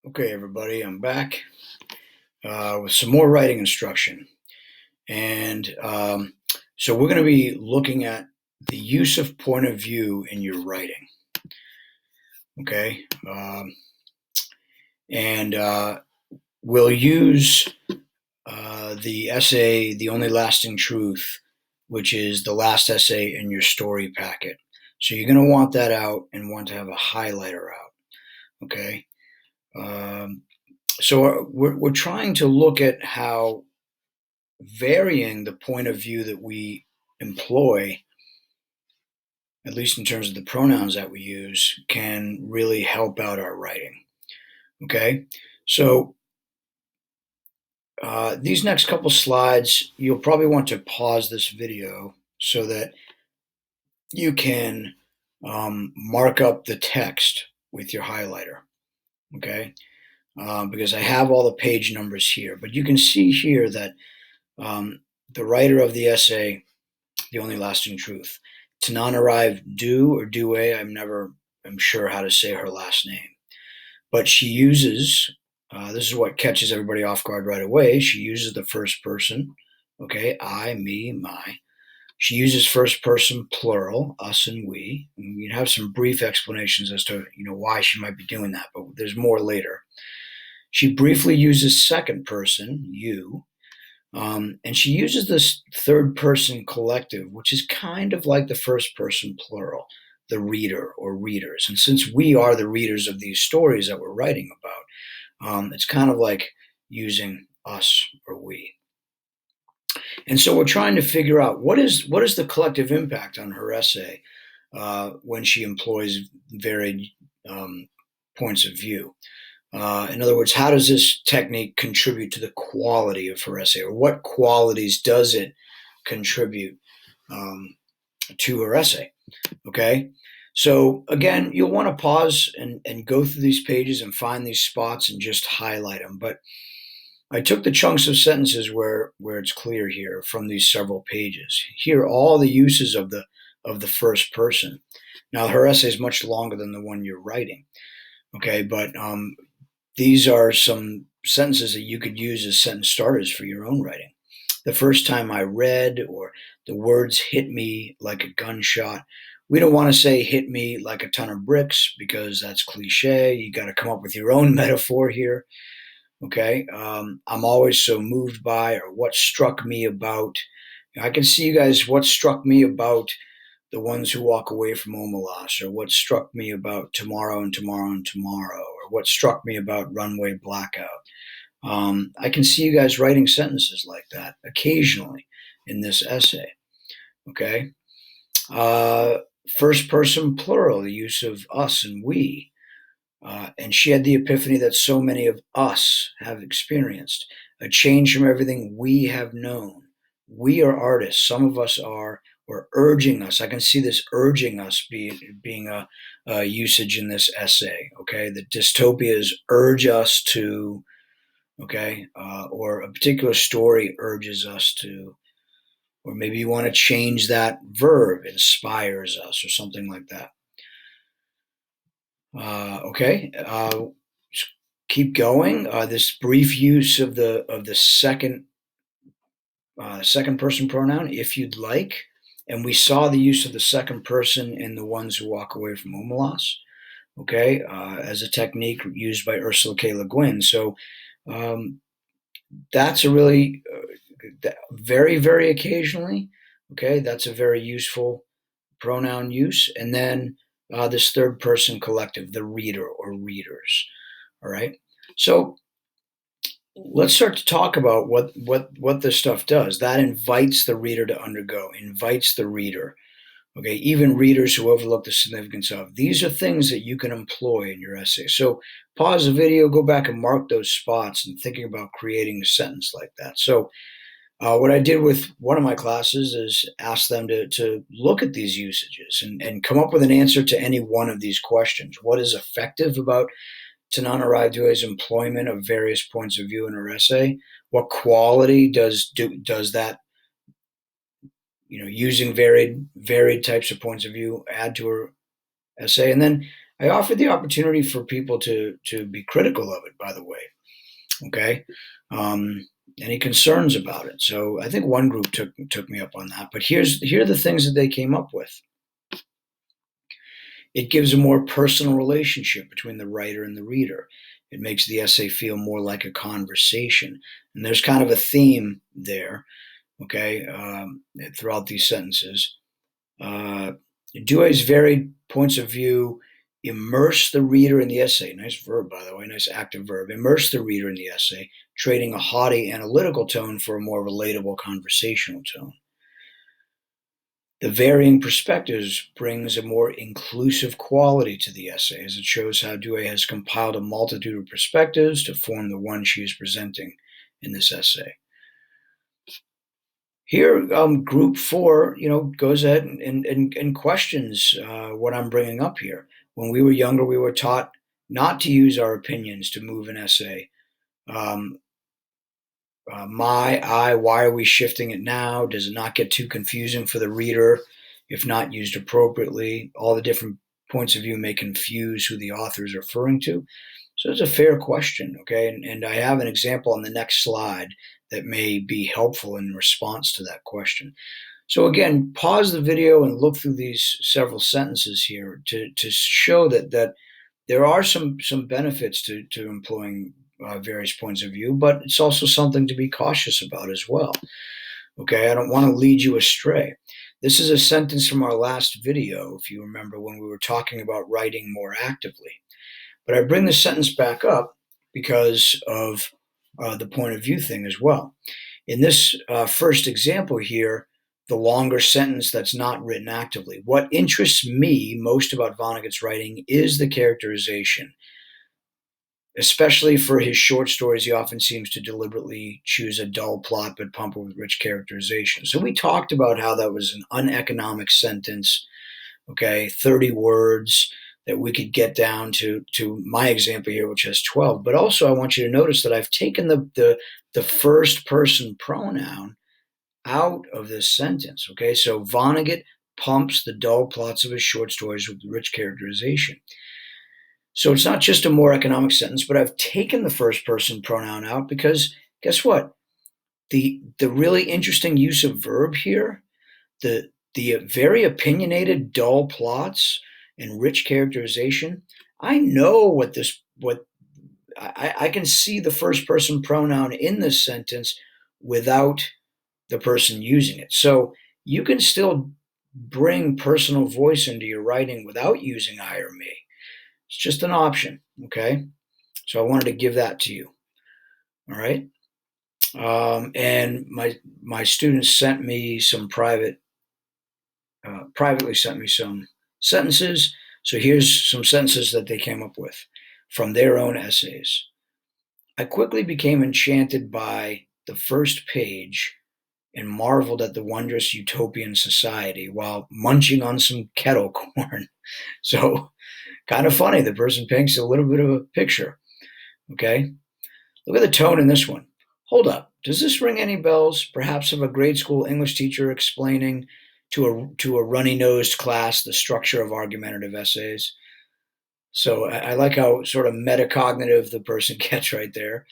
Okay, everybody, I'm back with some more writing instruction. And so we're going to be looking at the use of point of view in your writing. Okay. And we'll use the essay, The Only Lasting Truth, which is the last essay in your story packet. So you're going to want that out and want to have a highlighter out. Okay. Um, so we're trying to look at how varying the point of view that we employ, at least in terms of the pronouns that we use, can really help out our writing. Okay, so these next couple slides, you'll probably want to pause this video so that you can mark up the text with your highlighter. Okay, because I have all the page numbers here, but you can see here that the writer of the essay, The Only Lasting Truth, Tananarive Due, I'm sure how to say her last name. But she uses, this is what catches everybody off guard right away. She uses the first person, okay, I, me, my. She uses first person plural, us and we. And you have some brief explanations as to why she might be doing that, but there's more later. She briefly uses second person, you, and she uses this third person collective, which is kind of like the first person plural, the reader or readers. And since we are the readers of these stories that we're writing about, it's kind of like using us or we. And so we're trying to figure out what is the collective impact on her essay when she employs varied points of view. In other words, how does this technique contribute to the quality of her essay, or what qualities does it contribute to her essay? Okay, so again, you'll want to pause and go through these pages and find these spots and just highlight them. But I took the chunks of sentences where it's clear here from these several pages. Here are all the uses of the first person. Now, her essay is much longer than the one you're writing. Okay, but these are some sentences that you could use as sentence starters for your own writing. The first time I read, or the words hit me like a gunshot. We don't want to say hit me like a ton of bricks because that's cliche. You got to come up with your own metaphor here. Okay. I'm always so moved by, or what struck me about. I can see you guys, what struck me about the ones who walk away from Omelas, or what struck me about tomorrow and tomorrow and tomorrow, or what struck me about runway blackout. I can see you guys writing sentences like that occasionally in this essay. Okay. Uh, First person plural, the use of us and we. And she had the epiphany that so many of us have experienced, a change from everything we have known. We are artists. Some of us are, or urging us. I can see this urging us being a usage in this essay. Okay, the dystopias urge us to. Okay, or a particular story urges us to, or maybe you want to change that verb, inspires us, or something like that. Okay, keep going. This brief use of the second person pronoun, if you'd like, and we saw the use of the second person in the ones who walk away from Omelas. Okay, as a technique used by Ursula K. Le Guin. So that's a really very, very occasionally. Okay, that's a very useful pronoun use. And then this third person collective, the reader or readers. All right. So let's start to talk about what this stuff does. That invites the reader to undergo, invites the reader. Okay, even readers who overlook the significance of. These are things that you can employ in your essay. So pause the video, go back and mark those spots and thinking about creating a sentence like that. So what I did with one of my classes is ask them to look at these usages and come up with an answer to any one of these questions. What is effective about Tananarive's employment of various points of view in her essay? What quality does that, using varied types of points of view add to her essay? And then I offered the opportunity for people to be critical of it, by the way. Okay. Any concerns about it? So I think one group took me up on that. But here are the things that they came up with. It gives a more personal relationship between the writer and the reader. It makes the essay feel more like a conversation. And there's kind of a theme there, okay, throughout these sentences. Dewey's varied points of view immerse the reader in the essay. Nice verb, by the way, nice active verb. Immerse the reader in the essay, trading a haughty analytical tone for a more relatable conversational tone. The varying perspectives brings a more inclusive quality to the essay, as it shows how Dewey has compiled a multitude of perspectives to form the one she is presenting in this essay. Here, group 4, goes ahead and questions what I'm bringing up here. When we were younger, we were taught not to use our opinions to move an essay. Um, why are we shifting it now? Does it not get too confusing for the reader if not used appropriately? All the different points of view may confuse who the author is referring to. So it's a fair question, okay? And I have an example on the next slide that may be helpful in response to that question. So again, pause the video and look through these several sentences here to show that there are some benefits to employing various points of view, but it's also something to be cautious about as well. Okay, I don't want to lead you astray. This is a sentence from our last video, if you remember, when we were talking about writing more actively. But I bring the sentence back up because of the point of view thing as well. In this first example here, the longer sentence that's not written actively. What interests me most about Vonnegut's writing is the characterization. Especially for his short stories, he often seems to deliberately choose a dull plot but pump it with rich characterization. So we talked about how that was an uneconomic sentence, okay, 30 words that we could get down to my example here, which has 12. But also I want you to notice that I've taken the first person pronoun out of this sentence, okay? So Vonnegut pumps the dull plots of his short stories with rich characterization. So it's not just a more economic sentence, but I've taken the first person pronoun out because guess what? The really interesting use of verb here, the very opinionated, dull plots and rich characterization. I know what I can see the first person pronoun in this sentence without the person using it. So you can still bring personal voice into your writing without using I or me. It's just an option, okay? So I wanted to give that to you, all right? And my students sent me some privately sent me some sentences. So here's some sentences that they came up with from their own essays. I quickly became enchanted by the first page and marveled at the wondrous utopian society while munching on some kettle corn. So kind of funny. The person paints a little bit of a picture. Okay. Look at the tone in this one. Hold up. Does this ring any bells? Perhaps of a grade school English teacher explaining to a runny-nosed class the structure of argumentative essays. So I like how sort of metacognitive the person gets right there.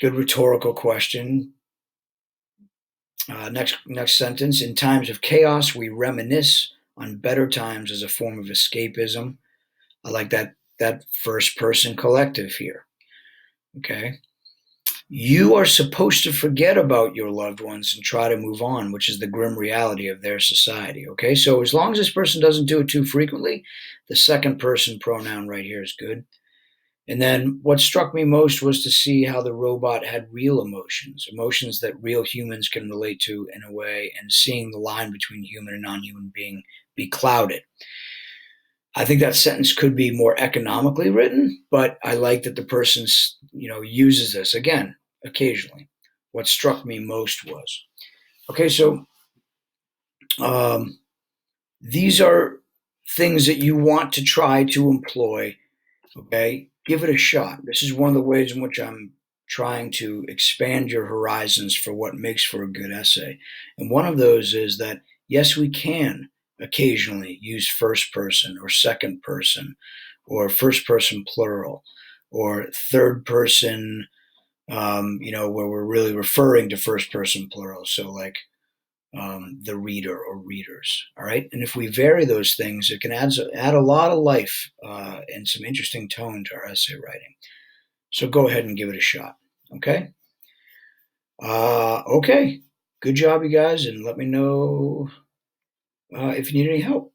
Good rhetorical question. Next sentence. In times of chaos, we reminisce on better times as a form of escapism. I like that first person collective here. Okay. You are supposed to forget about your loved ones and try to move on, which is the grim reality of their society. Okay. So as long as this person doesn't do it too frequently, the second person pronoun right here is good. And then what struck me most was to see how the robot had real emotions, emotions that real humans can relate to in a way, and seeing the line between human and non-human being be clouded. I think that sentence could be more economically written, but I like that the person, uses this again occasionally. What struck me most was okay. So these are things that you want to try to employ. Okay, give it a shot. This is one of the ways in which I'm trying to expand your horizons for what makes for a good essay. And one of those is that yes, we can occasionally use first person or second person or first person plural or third person, where we're really referring to first person plural. So, like the reader or readers. All right. And if we vary those things, it can add a lot of life and some interesting tone to our essay writing. So go ahead and give it a shot. Okay. Okay. Good job, you guys. And let me know if you need any help.